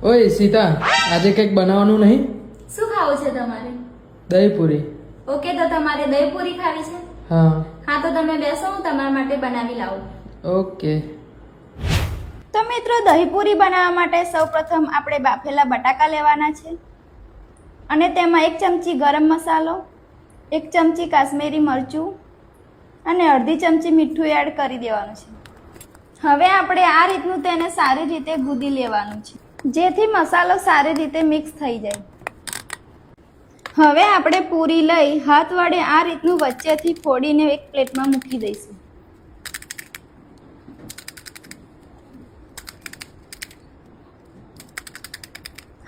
ઓય સીતા, આજે કંઈક બનાવવાનું નહીં? શું ખાવું છે તમારે? દહીંપૂરી. ઓકે, તો તમારે દહીં પૂરી ખાવી છે? હા. હા, તો તમે બેસો, હું તમારા માટે બનાવી લાવું. ઓકે. તો મિત્રો, દહીં પૂરી બનાવવા માટે સૌપ્રથમ આપણે બાફેલા બટાકા લેવાના છે અને તેમાં 1 ચમચી ગરમ મસાલો, 1 ચમચી કાશ્મીરી મરચું અને અડધી ચમચી મીઠું એડ કરી દેવાનું છે. હવે આપણે આ રીતનું તેને સારી રીતે ગૂંદી લેવાનું છે, જેથી મસાલો સારી રીતે મિક્સ થઈ જાય. હવે આપણે પૂરી લઈ હાથ વડે આ રીતનું વચ્ચેથી ફોડીને એક પ્લેટમાં મૂકી દઈશું.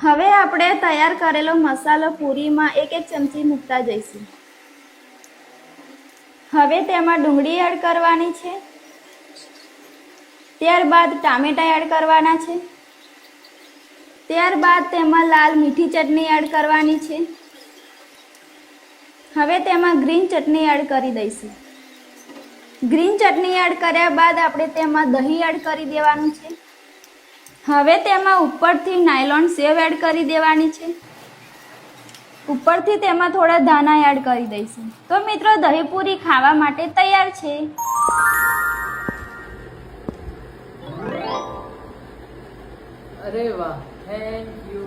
હવે આપણે તૈયાર કરેલો મસાલો પૂરીમાં 1 ચમચી મૂકતા જઈશું. હવે તેમાં ડુંગળી એડ કરવાની છે, ત્યારબાદ ટામેટા એડ કરવાના છે, ત્યારબાદ તેમાં લાલ મીઠી ચટણી એડ કરવાની છે. હવે તેમાં ગ્રીન ચટણી એડ કરી દઈશું. ગ્રીન ચટણી એડ કર્યા બાદ આપણે તેમાં દહીં એડ કરી દેવાનું છે. હવે તેમાં ઉપરથી નાયલોન સેવ એડ કરી દેવાની છે. ઉપરથી તેમાં થોડા ધાણા એડ કરી દઈશું. તો મિત્રો, દહીં પૂરી ખાવા માટે તૈયાર છે. અરે વાહ, થેન્ક યુ.